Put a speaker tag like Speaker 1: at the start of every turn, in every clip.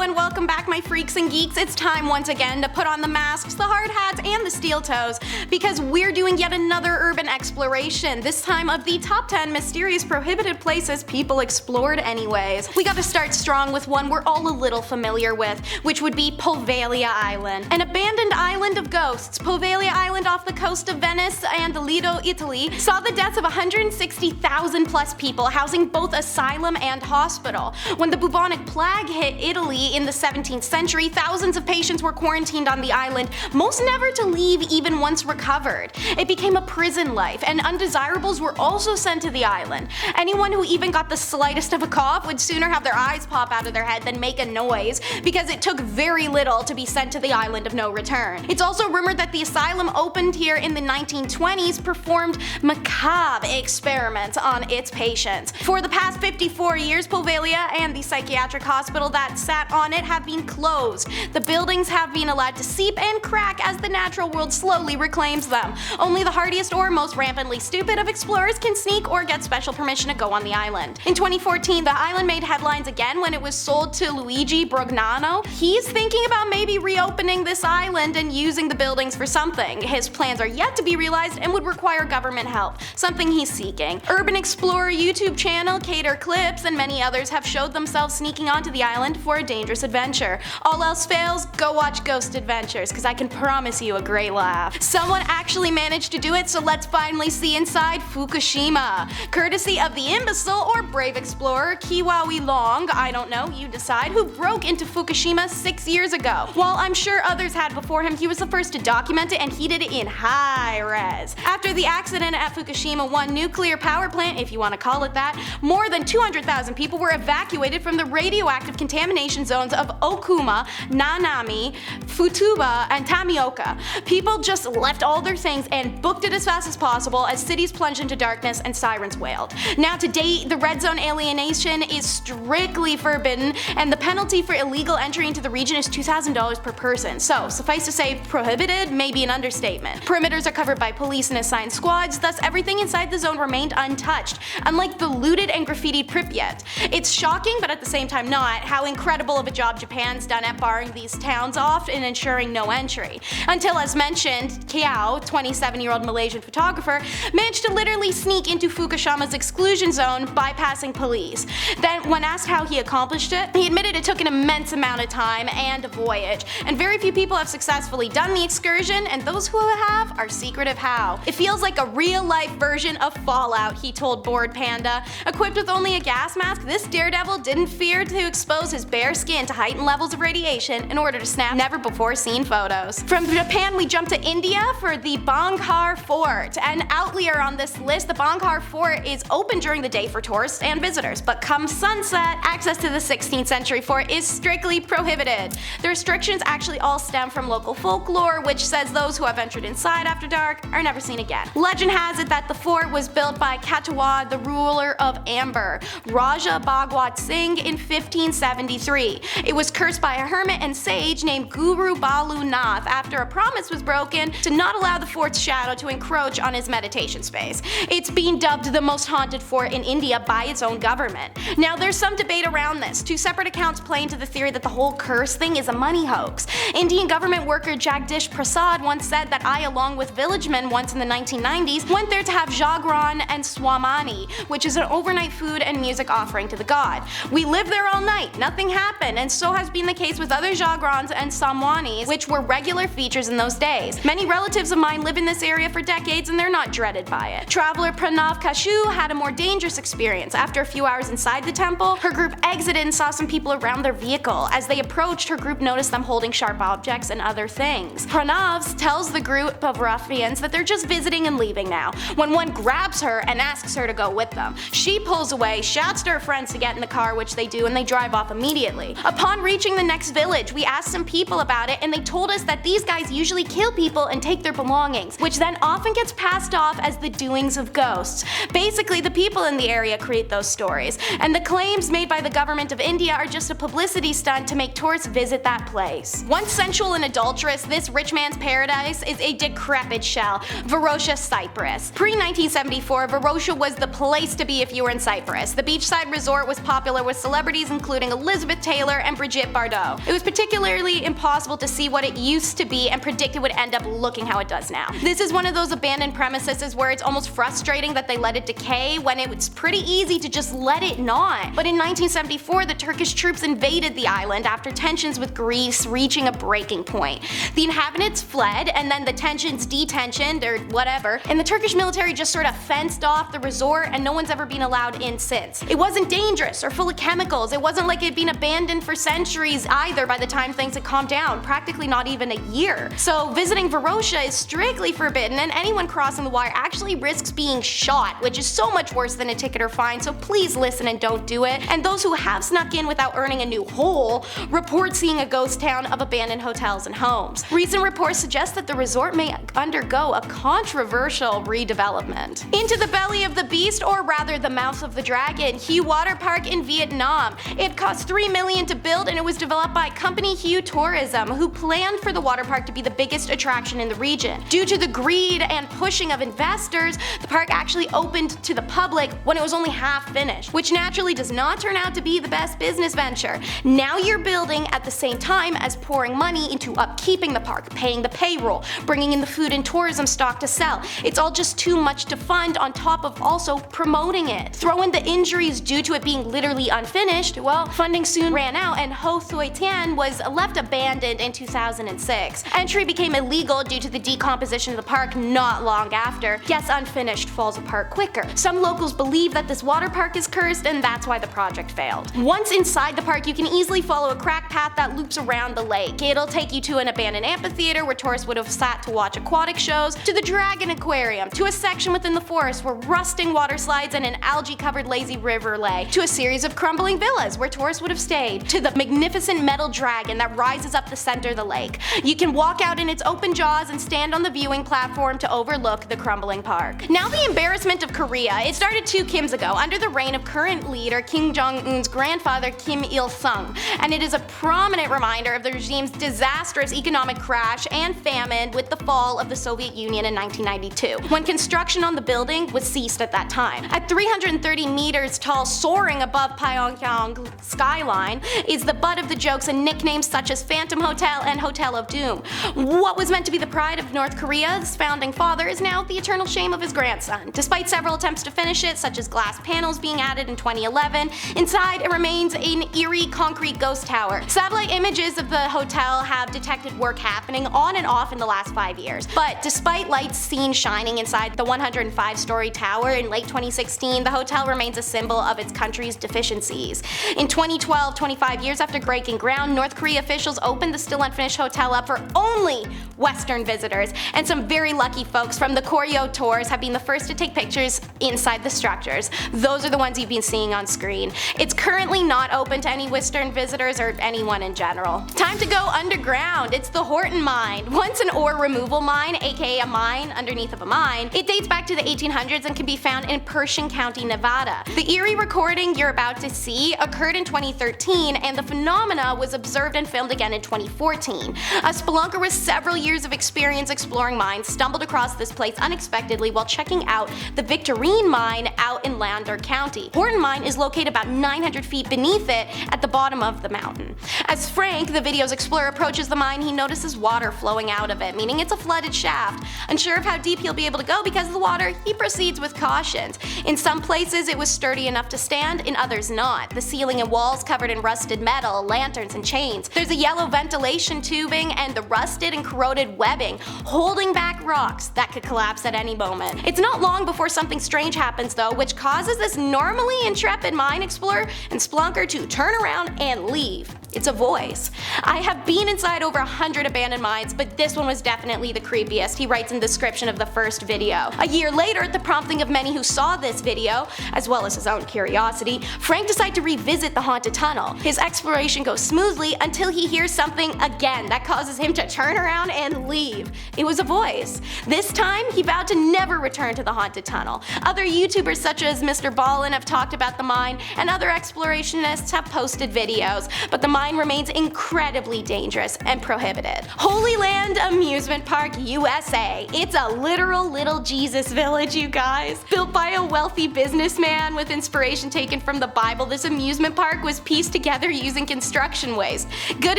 Speaker 1: and welcome back, my freaks and geeks. It's time once again to put on the masks, the hard hats, and the steel toes, because we're doing yet another urban exploration, this time of the top 10 mysterious prohibited places people explored anyways. We gotta start strong with one we're all a little familiar with, which would be Poveglia Island. An abandoned island of ghosts, Poveglia Island off the coast of Venice and Lido, Italy, saw the deaths of 160,000 plus people, housing both asylum and hospital. When the bubonic plague hit Italy in the 17th century, thousands of patients were quarantined on the island, most never to leave even once recovered. It became a prison life, and undesirables were also sent to the island. Anyone who even got the slightest of a cough would sooner have their eyes pop out of their head than make a noise, because it took very little to be sent to the island of no return. It's also rumored that the asylum opened here in the 1920s performed macabre experiments on its patients. For the past 54 years, Poveglia and the psychiatric hospital that sat on it have been closed. The buildings have been allowed to seep and crack as the natural world slowly reclaims them. Only the hardiest or most rampantly stupid of explorers can sneak or get special permission to go on the island. In 2014, the island made headlines again when it was sold to Luigi Brugnano. He's thinking about maybe reopening this island and using the buildings for something. His plans are yet to be realized and would require government help, something he's seeking. Urban Explorer YouTube channel Cater Clips and many others have showed themselves sneaking onto the island for a dangerous adventure. All else fails, go watch Ghost Adventures, because I can promise you a great laugh. Someone actually managed to do it, so let's finally see inside Fukushima. Courtesy of the imbecile or brave explorer Kiwawi Long, I don't know, you decide, who broke into Fukushima 6 years ago. While I'm sure others had before him, he was the first to document it, and he did it in high res. After the accident at Fukushima 1 nuclear power plant, if you want to call it that, more than 200,000 people were evacuated from the radioactive contamination zones of Okuma, Nanami, Futuba, and Tamioka. People just left all their things and booked it as fast as possible as cities plunged into darkness and sirens wailed. Now to date, the red zone alienation is strictly forbidden, and the penalty for illegal entry into the region is $2,000 per person. So suffice to say, prohibited may be an understatement. Perimeters are covered by police and assigned squads, thus everything inside the zone remained untouched, unlike the looted and graffitied Pripyat. It's shocking, but at the same time not, how incredible of a job Japan's done at barring these towns off and ensuring no entry. Until, as mentioned, Kiao, 27-year-old Malaysian photographer, managed to literally sneak into Fukushima's exclusion zone, bypassing police. Then, when asked how he accomplished it, he admitted it took an immense amount of time and a voyage, and very few people have successfully done the excursion, and those who have are secretive how. It feels like a real-life version of Fallout, he told Bored Panda. Equipped with only a gas mask, this daredevil didn't fear to expose his bare skin to heightened levels of radiation in order to snap never-before-seen photos. From Japan, we jump to India for the Bhangarh Fort. An outlier on this list, the Bhangarh Fort is open during the day for tourists and visitors, but come sunset, access to the 16th century fort is strictly prohibited. The restrictions actually all stem from local folklore, which says those who have entered inside after dark are never seen again. Legend has it that the fort was built by Katawad, the ruler of Amber, Raja Bhagwat Singh, in 1573. It was cursed by a hermit and sage named Guru Balu Nath after a promise was broken to not allow the fort's shadow to encroach on his meditation space. It's been dubbed the most haunted fort in India by its own government. Now there's some debate around this. Two separate accounts play into the theory that the whole curse thing is a money hoax. Indian government worker Jagdish Prasad once said that I, along with villagemen once in the 1990s, went there to have jagran and swamani, which is an overnight food and music offering to the god. We lived there all night, nothing happened, and so has been the case with other jagrans and samwanis, which were regular features in those days. Many relatives of mine live in this area for decades and they're not dreaded by it. Traveler Pranav Kashu had a more dangerous experience. After a few hours inside the temple, her group exited and saw some people around their vehicle. As they approached, her group noticed them holding sharp objects and other things. Pranav tells the group of ruffians that they're just visiting and leaving now, when one grabs her and asks her to go with them. She pulls away, shouts to her friends to get in the car, which they do, and they drive off immediately. Upon reaching the next village, we asked some people about it, and they told us that these guys usually kill people and take their belongings, which then often gets passed off as the doings of ghosts. Basically, the people in the area create those stories, and the claims made by the government of India are just a publicity stunt to make tourists visit that place. Once sensual and adulterous, this rich man's paradise is a decrepit shell, Varosha, Cyprus. Pre-1974, Varosha was the place to be if you were in Cyprus. The beachside resort was popular with celebrities including Elizabeth Taylor Miller and Brigitte Bardot. It was particularly impossible to see what it used to be and predict it would end up looking how it does now. This is one of those abandoned premises where it's almost frustrating that they let it decay when it's pretty easy to just let it not. But in 1974, the Turkish troops invaded the island after tensions with Greece reaching a breaking point. The inhabitants fled, and then the tensions detensioned or whatever, and the Turkish military just sort of fenced off the resort, and no one's ever been allowed in since. It wasn't dangerous or full of chemicals. It wasn't like it had been abandoned for centuries either by the time things had calmed down, practically not even a year. So visiting Varosha is strictly forbidden, and anyone crossing the wire actually risks being shot, which is so much worse than a ticket or fine, so please listen and don't do it. And those who have snuck in without earning a new hole report seeing a ghost town of abandoned hotels and homes. Recent reports suggest that the resort may undergo a controversial redevelopment. Into the belly of the beast, or rather the mouth of the dragon, Hue Water Park in Vietnam. It cost $3 million to build, and it was developed by company Hue Tourism, who planned for the water park to be the biggest attraction in the region. Due to the greed and pushing of investors, the park actually opened to the public when it was only half finished, which naturally does not turn out to be the best business venture. Now you're building at the same time as pouring money into upkeeping the park, paying the payroll, bringing in the food and tourism stock to sell. It's all just too much to fund on top of also promoting it. Throw in the injuries due to it being literally unfinished, well, funding soon ran out and Ho Thuy Tien was left abandoned in 2006. Entry became illegal due to the decomposition of the park not long after. Guess unfinished falls apart quicker. Some locals believe that this water park is cursed, and that's why the project failed. Once inside the park, you can easily follow a crack path that loops around the lake. It'll take you to an abandoned amphitheater where tourists would have sat to watch aquatic shows, to the Dragon Aquarium, to a section within the forest where rusting water slides and an algae-covered lazy river lay, to a series of crumbling villas where tourists would have stayed, to the magnificent metal dragon that rises up the center of the lake. You can walk out in its open jaws and stand on the viewing platform to overlook the crumbling park. Now the embarrassment of Korea. It started 2 Kims ago, under the reign of current leader Kim Jong-un's grandfather Kim Il-sung, and it is a prominent reminder of the regime's disastrous economic crash and famine with the fall of the Soviet Union in 1992, when construction on the building was ceased at that time. At 330 meters tall, soaring above Pyongyang skyline, is the butt of the jokes and nicknames such as Phantom Hotel and Hotel of Doom. What was meant to be the pride of North Korea's founding father is now the eternal shame of his grandson. Despite several attempts to finish it, such as glass panels being added in 2011, inside it remains an eerie concrete ghost tower. Satellite images of the hotel have detected work happening on and off in the last 5 years. But despite lights seen shining inside the 105-story tower in late 2016, the hotel remains a symbol of its country's deficiencies. In 2012, 25 years after breaking ground, North Korea officials opened the still unfinished hotel up for only Western visitors, and some very lucky folks from the Koryo tours have been the first to take pictures inside the structures. Those are the ones you've been seeing on screen. It's currently not open to any Western visitors or anyone in general. Time to go underground. It's the Horton mine. Once an ore removal mine, aka a mine underneath of a mine, it dates back to the 1800s and can be found in Pershing County, Nevada. The eerie recording you're about to see occurred in 2013, and the phenomena was observed and filmed again in 2014. A spelunker with several years of experience exploring mines stumbled across this place unexpectedly while checking out the Victorine mine out in Lander County. Horton mine is located about 900 feet beneath it at the bottom of the mountain. As Frank, the video's explorer, approaches the mine, he notices water flowing out of it, meaning it's a flooded shaft. Unsure of how deep he'll be able to go because of the water, he proceeds with cautions. In some places it was sturdy enough to stand, in others not. The ceiling and walls covered in rusted metal, lanterns and chains. There's a yellow ventilation tubing and the rusted and corroded webbing holding back rocks that could collapse at any moment. It's not long before something strange happens though, which causes this normally intrepid mine explorer and spelunker to turn around and leave. It's a voice. I have been inside over 100 abandoned mines, but this one was definitely the creepiest, he writes in the description of the first video. A year later, at the prompting of many who saw this video, as well as his own curiosity, Frank decided to revisit the haunted tunnel. His exploration goes smoothly until he hears something again that causes him to turn around and leave. It was a voice. This time, he vowed to never return to the haunted tunnel. Other YouTubers such as Mr. Ballin have talked about the mine, and other explorationists have posted videos, but the mine remains incredibly dangerous and prohibited. Holy Land Amusement Park, USA. It's a literal little Jesus village, you guys. Built by a wealthy businessman with inspiration taken from the Bible, this amusement park was pieced together together using construction waste. Good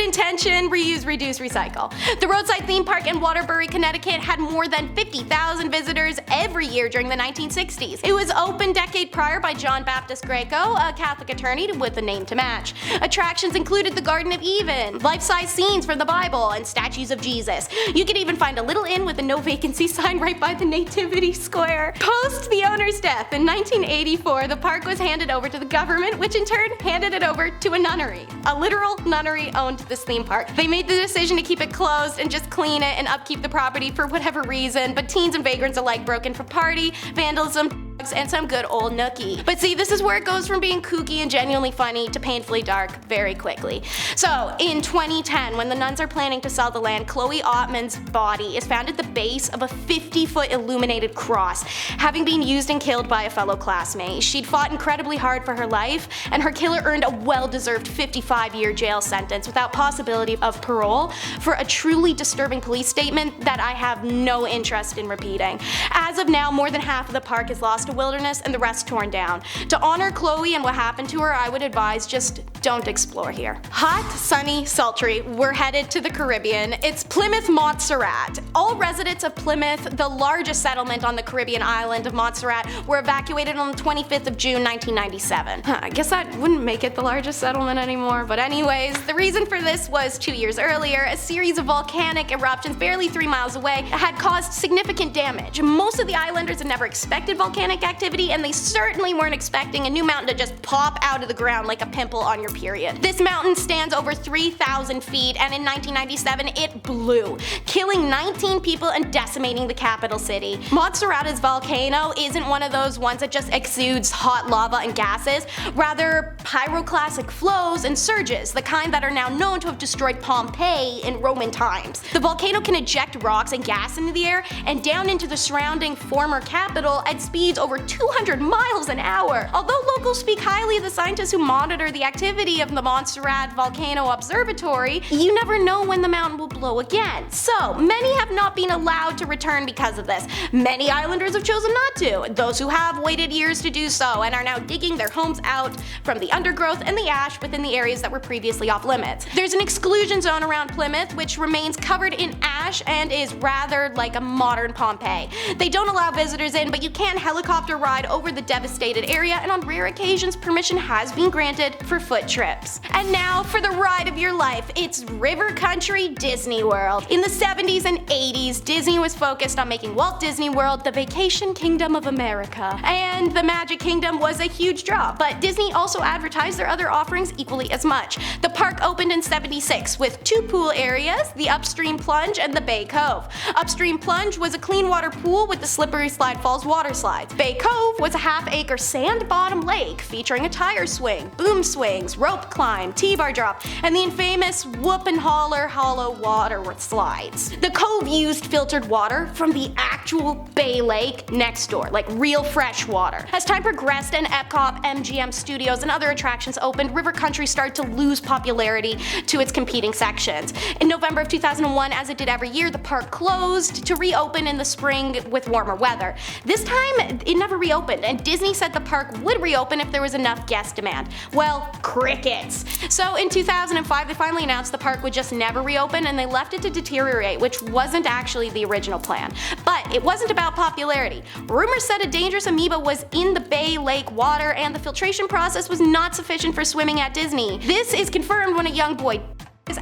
Speaker 1: intention, reuse, reduce, recycle. The roadside theme park in Waterbury, Connecticut had more than 50,000 visitors every year during the 1960s. It was opened decade prior by John Baptist Greco, a Catholic attorney with a name to match. Attractions included the Garden of Eden, life-size scenes from the Bible, and statues of Jesus. You could even find a little inn with a no vacancy sign right by the Nativity Square. Post the owner's death in 1984, the park was handed over to the government, which in turn handed it over to a nunnery. A literal nunnery owned this theme park. They made the decision to keep it closed and just clean it and upkeep the property for whatever reason, but teens and vagrants alike broke in for party, vandalism, and some good old nookie. But see, this is where it goes from being kooky and genuinely funny to painfully dark very quickly. So, in 2010, when the nuns are planning to sell the land, Chloe Ottman's body is found at the base of a 50-foot illuminated cross, having been used and killed by a fellow classmate. She'd fought incredibly hard for her life, and her killer earned a well-deserved 55-year jail sentence without possibility of parole for a truly disturbing police statement that I have no interest in repeating. As of now, more than half of the park is lost to wilderness and the rest torn down. To honor Chloe and what happened to her, I would advise just don't explore here. Hot, sunny, sultry, we're headed to the Caribbean. It's Plymouth, Montserrat. All residents of Plymouth, the largest settlement on the Caribbean island of Montserrat, were evacuated on the 25th of June 1997. I guess that wouldn't make it the largest settlement anymore, but anyways, the reason for this was 2 years earlier, a series of volcanic eruptions barely 3 miles away had caused significant damage. Most of the islanders had never expected volcanic activity, and they certainly weren't expecting a new mountain to just pop out of the ground like a pimple on your period. This mountain stands over 3,000 feet, and in 1997 it blew, killing 19 people and decimating the capital city. Montserrat's volcano isn't one of those ones that just exudes hot lava and gases, rather pyroclastic flows and surges, the kind that are now known to have destroyed Pompeii in Roman times. The volcano can eject rocks and gas into the air and down into the surrounding former capital at speeds over 200 miles an hour. Although locals speak highly of the scientists who monitor the activity of the Montserrat Volcano Observatory, you never know when the mountain will blow again. So, many have not been allowed to return because of this. Many islanders have chosen not to. Those who have waited years to do so and are now digging their homes out from the undergrowth and the ash within the areas that were previously off limits. There's an exclusion zone around Plymouth which remains covered in ash and is rather like a modern Pompeii. They don't allow visitors in, but you can helicopter ride over the devastated area, and on rare occasions permission has been granted for foot trips. And now for the ride of your life, it's River Country Disney World. In the 70s and 80s, Disney was focused on making Walt Disney World the vacation kingdom of America. And the Magic Kingdom was a huge draw, but Disney also advertised their other offerings equally as much. The park opened in 76 with 2 pool areas, the Upstream Plunge and the Bay Cove. Upstream Plunge was a clean water pool with the Slippery Slide Falls water slides. Bay Cove was a half-acre sand-bottom lake featuring a tire swing, boom swings, rope climb, T-bar drop, and the infamous whoop and holler hollow water slides. The Cove used filtered water from the actual Bay Lake next door, like real fresh water. As time progressed and Epcot, MGM Studios, and other attractions opened, River Country started to lose popularity to its competing sections. In November of 2001, as it did every year, the park closed to reopen in the spring with warmer weather. This time, it never reopened, and Disney said the park would reopen if there was enough guest demand. Well, crickets. So in 2005, they finally announced the park would just never reopen, and they left it to deteriorate, which wasn't actually the original plan. But it wasn't about popularity. Rumors said a dangerous amoeba was in the Bay Lake water, and the filtration process was not sufficient for swimming at Disney. This is confirmed when a young boy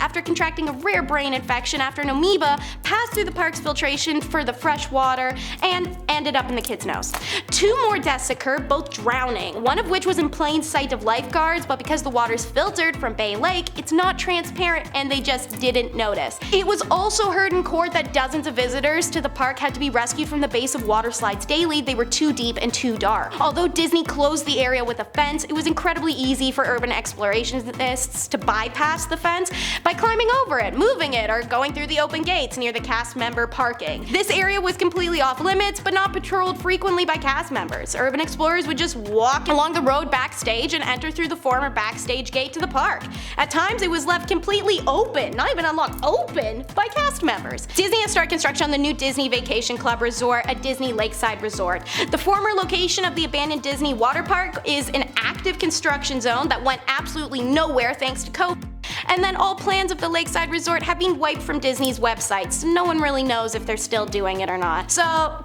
Speaker 1: after contracting a rare brain infection after an amoeba passed through the park's filtration for the fresh water and ended up in the kid's nose. 2 more deaths occurred, both drowning, one of which was in plain sight of lifeguards, but because the water's filtered from Bay Lake, it's not transparent and they just didn't notice. It was also heard in court that dozens of visitors to the park had to be rescued from the base of water slides daily. They were too deep and too dark. Although Disney closed the area with a fence, it was incredibly easy for urban explorationists to bypass the fence, by climbing over it, moving it, or going through the open gates near the cast member parking. This area was completely off limits, but not patrolled frequently by cast members. Urban explorers would just walk along the road backstage and enter through the former backstage gate to the park. At times it was left completely open, not even unlocked, open, by cast members. Disney has started construction on the new Disney Vacation Club Resort, a Disney lakeside resort. The former location of the abandoned Disney water park is an active construction zone that went absolutely nowhere thanks to COVID. And then all plans of the lakeside resort have been wiped from Disney's website, so no one really knows if they're still doing it or not. So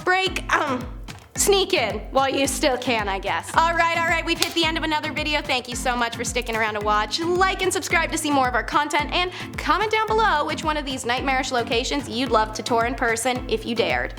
Speaker 1: sneak in while you still can, I guess. Alright, we've hit the end of another video. Thank you so much for sticking around to watch. Like and subscribe to see more of our content, and comment down below which one of these nightmarish locations you'd love to tour in person if you dared.